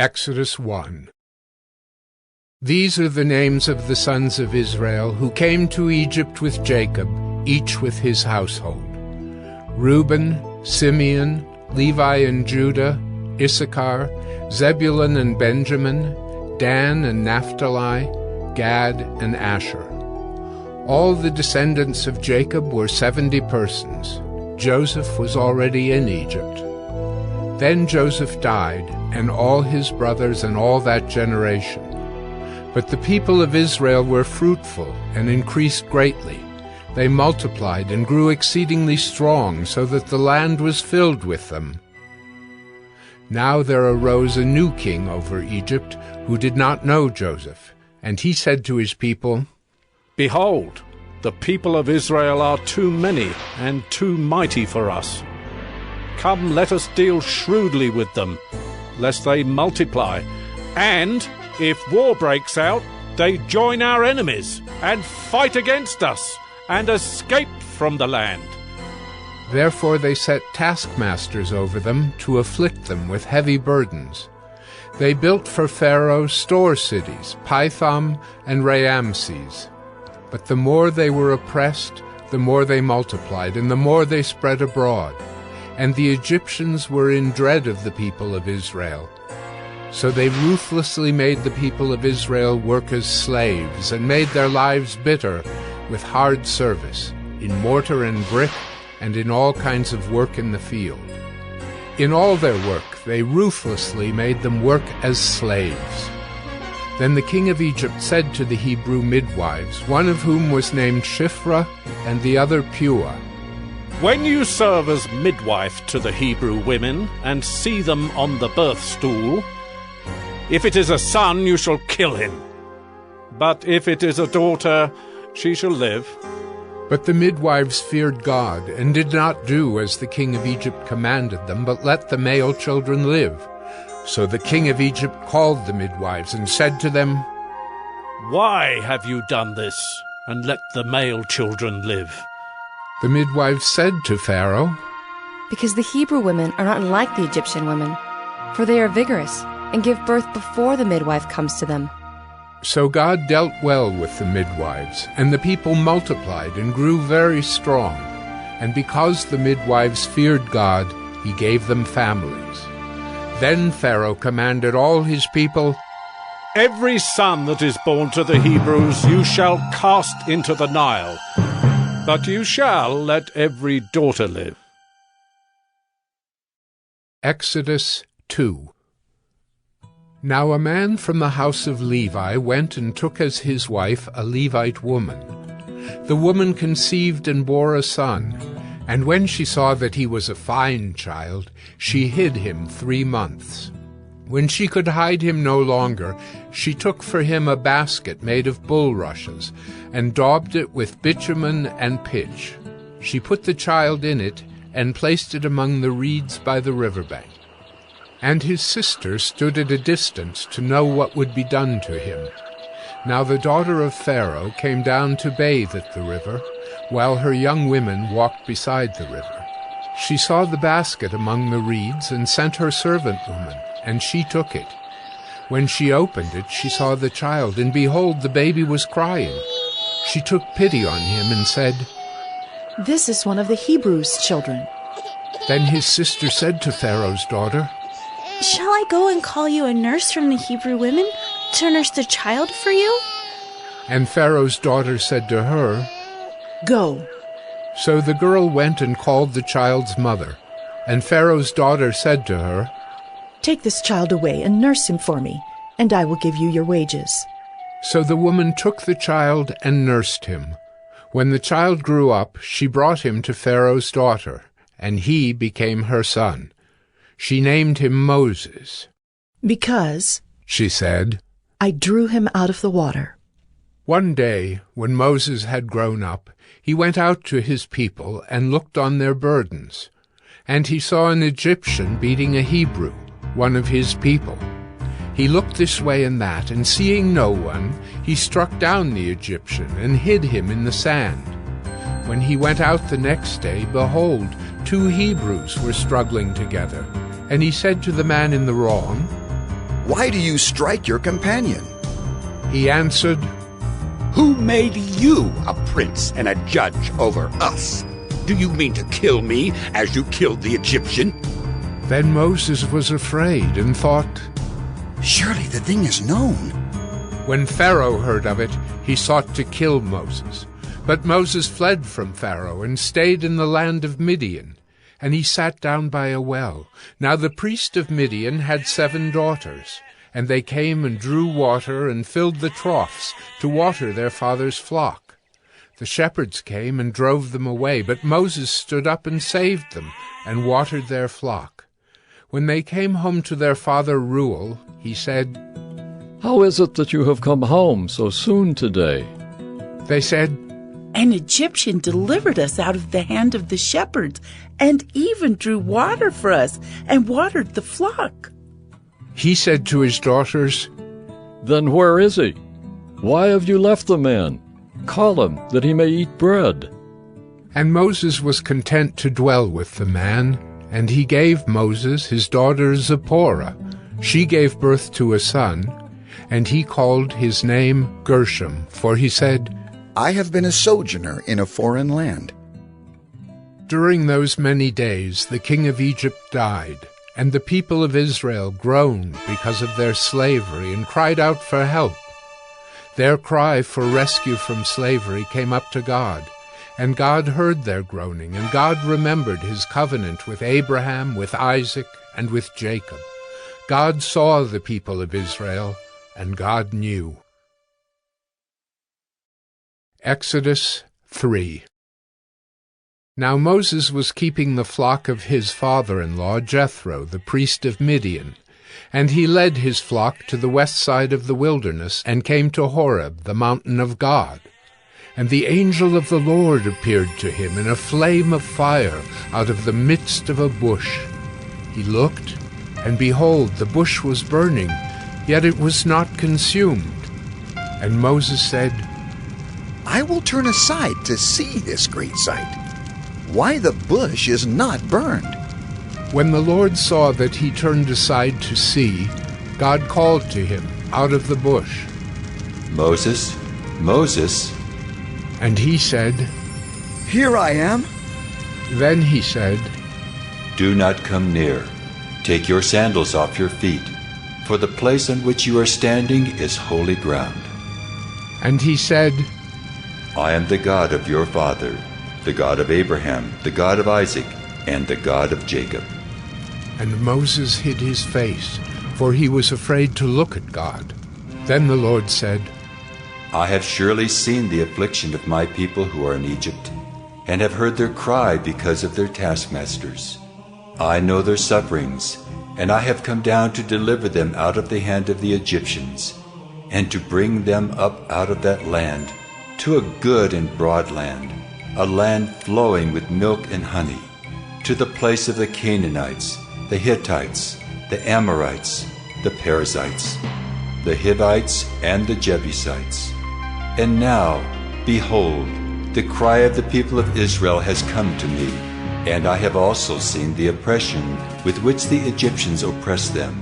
Exodus 1. These are the names of the sons of Israel who came to Egypt with Jacob, each with his household: Reuben, Simeon, Levi and Judah, Issachar, Zebulun and Benjamin, Dan and Naphtali, Gad and Asher. All the descendants of Jacob were 70 persons. Joseph was already in Egypt. Then Joseph died, and all his brothers and all that generation. But the people of Israel were fruitful and increased greatly. They multiplied and grew exceedingly strong, so that the land was filled with them. Now there arose a new king over Egypt, who did not know Joseph. And he said to his people, "Behold, the people of Israel are too many and too mighty for us. Come, let us deal shrewdly with them, lest they multiply, and, if war breaks out, they join our enemies, and fight against us, and escape from the land." Therefore they set taskmasters over them to afflict them with heavy burdens. They built for Pharaoh store cities, Pithom and Raamses. But the more they were oppressed, the more they multiplied, and the more they spread abroad. And the Egyptians were in dread of the people of Israel. So they ruthlessly made the people of Israel work as slaves, and made their lives bitter with hard service, in mortar and brick, and in all kinds of work in the field. In all their work they ruthlessly made them work as slaves. Then the king of Egypt said to the Hebrew midwives, one of whom was named Shiphrah and the other Puah, "When you serve as midwife to the Hebrew women, and see them on the birth stool, if it is a son, you shall kill him. But if it is a daughter, she shall live." But the midwives feared God, and did not do as the king of Egypt commanded them, but let the male children live. So the king of Egypt called the midwives, and said to them, "Why have you done this, and let the male children live?" The midwives said to Pharaoh, "Because the Hebrew women are not like the Egyptian women, for they are vigorous, and give birth before the midwife comes to them." So God dealt well with the midwives, and the people multiplied and grew very strong. And because the midwives feared God, he gave them families. Then Pharaoh commanded all his people, "Every son that is born to the Hebrews you shall cast into the Nile, but you shall let every daughter live." Exodus 2. Now a man from the house of Levi went and took as his wife a Levite woman. The woman conceived and bore a son, and when she saw that he was a fine child, she hid him 3 months. When she could hide him no longer, she took for him a basket made of bulrushes, and daubed it with bitumen and pitch. She put the child in it, and placed it among the reeds by the riverbank. And his sister stood at a distance to know what would be done to him. Now the daughter of Pharaoh came down to bathe at the river, while her young women walked beside the river. She saw the basket among the reeds, and sent her servant woman, and she took it. When she opened it, she saw the child, and behold, the baby was crying. She took pity on him, and said, "This is one of the Hebrews' children." Then his sister said to Pharaoh's daughter, "Shall I go and call you a nurse from the Hebrew women to nurse the child for you?" And Pharaoh's daughter said to her, "Go." So the girl went and called the child's mother. And Pharaoh's daughter said to her, "Take this child away and nurse him for me, and I will give you your wages." So the woman took the child and nursed him. When the child grew up, she brought him to Pharaoh's daughter, and he became her son. She named him Moses. "Because," she said, "I drew him out of the water." One day, when Moses had grown up, he went out to his people and looked on their burdens. And he saw an Egyptian beating a Hebrew, one of his people. He looked this way and that, and seeing no one, he struck down the Egyptian and hid him in the sand. When he went out the next day, behold, 2 Hebrews were struggling together. And he said to the man in the wrong, Why do you strike your companion?" He answered, "Who made you a prince and a judge over us? Do you mean to kill me as you killed the Egyptian?" Then Moses was afraid and thought, "Surely the thing is known." When Pharaoh heard of it, he sought to kill Moses. But Moses fled from Pharaoh and stayed in the land of Midian, and he sat down by a well. Now the priest of Midian had 7 daughters, and they came and drew water and filled the troughs to water their father's flock. The shepherds came and drove them away, but Moses stood up and saved them and watered their flock. When they came home to their father Reuel, he said, "How is it that you have come home so soon today?" They said, "An Egyptian delivered us out of the hand of the shepherds, and even drew water for us, and watered the flock." He said to his daughters, "Then where is he? Why have you left the man? Call him, that he may eat bread." And Moses was content to dwell with the man, and he gave Moses his daughter Zipporah. She gave birth to a son, and he called his name Gershom, for he said, "I have been a sojourner in a foreign land." During those many days the king of Egypt died, and the people of Israel groaned because of their slavery and cried out for help. Their cry for rescue from slavery came up to God, and God heard their groaning, and God remembered his covenant with Abraham, with Isaac, and with Jacob. God saw the people of Israel, and God knew. Exodus 3. Now Moses was keeping the flock of his father-in-law Jethro, the priest of Midian, and he led his flock to the west side of the wilderness and came to Horeb, the mountain of God. And the angel of the Lord appeared to him in a flame of fire out of the midst of a bush. He looked, and behold, the bush was burning, yet it was not consumed. And Moses said, "I will turn aside to see this great sight, why the bush is not burned." When the Lord saw that he turned aside to see, God called to him out of the bush, "Moses, Moses." And he said, "Here I am." Then he said, "Do not come near. Take your sandals off your feet, for the place on which you are standing is holy ground." And he said, "I am the God of your father, the God of Abraham, the God of Isaac, and the God of Jacob." And Moses hid his face, for he was afraid to look at God. Then the Lord said, "I have surely seen the affliction of my people who are in Egypt, and have heard their cry because of their taskmasters. I know their sufferings, and I have come down to deliver them out of the hand of the Egyptians, and to bring them up out of that land to a good and broad land, a land flowing with milk and honey, to the place of the Canaanites, the Hittites, the Amorites, the Perizzites, the Hivites, and the Jebusites. And now, behold, the cry of the people of Israel has come to me, and I have also seen the oppression with which the Egyptians oppress them.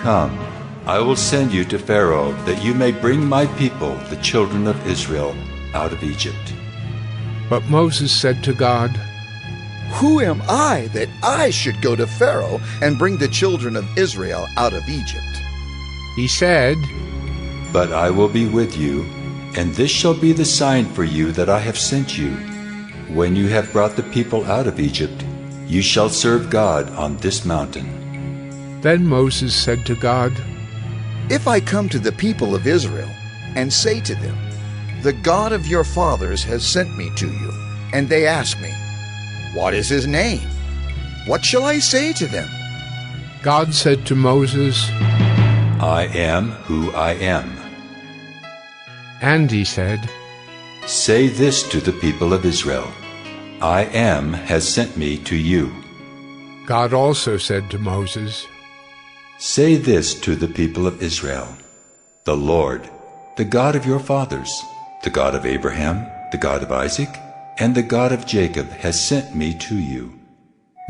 Come, I will send you to Pharaoh, that you may bring my people, the children of Israel, out of Egypt." But Moses said to God, "Who am I that I should go to Pharaoh and bring the children of Israel out of Egypt?" He said, "But I will be with you, and this shall be the sign for you that I have sent you. When you have brought the people out of Egypt, you shall serve God on this mountain." Then Moses said to God, "If I come to the people of Israel and say to them, 'The God of your fathers has sent me to you,' and they ask me, 'What is his name?' what shall I say to them?" God said to Moses, "I am who I am." And he said, "Say this to the people of Israel, 'I am has sent me to you.'" God also said to Moses, "Say this to the people of Israel, 'The Lord, the God of your fathers, the God of Abraham, the God of Isaac, and the God of Jacob has sent me to you.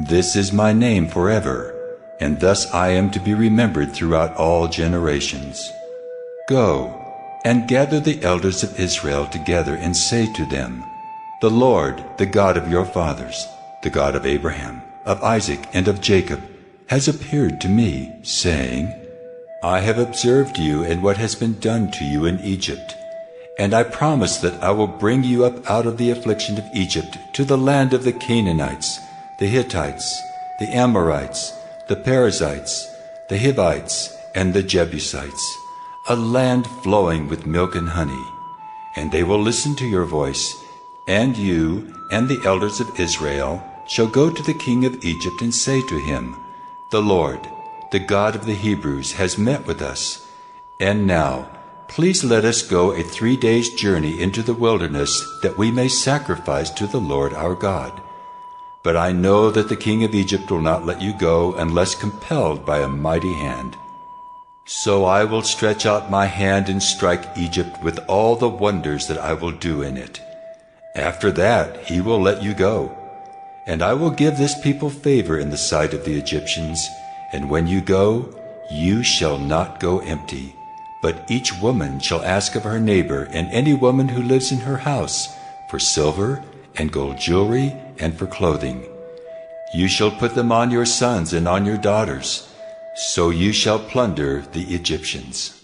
This is my name forever, and thus I am to be remembered throughout all generations. Go, and gather the elders of Israel together, and say to them, The Lord, the God of your fathers, the God of Abraham, of Isaac, and of Jacob, has appeared to me, saying, I have observed you and what has been done to you in Egypt, and I promise that I will bring you up out of the affliction of Egypt to the land of the Canaanites, the Hittites, the Amorites, the Perizzites, the Hivites, and the Jebusites, a land flowing with milk and honey. And they will listen to your voice, and you and the elders of Israel shall go to the king of Egypt and say to him, The Lord, the God of the Hebrews, has met with us. And now, please let us go a 3 days' journey into the wilderness, that we may sacrifice to the Lord our God. But I know that the king of Egypt will not let you go unless compelled by a mighty hand. So I will stretch out my hand and strike Egypt with all the wonders that I will do in it. After that he will let you go. And I will give this people favor in the sight of the Egyptians, and when you go, you shall not go empty. But each woman shall ask of her neighbor and any woman who lives in her house for silver and gold jewelry and for clothing. You shall put them on your sons and on your daughters, so you shall plunder the Egyptians.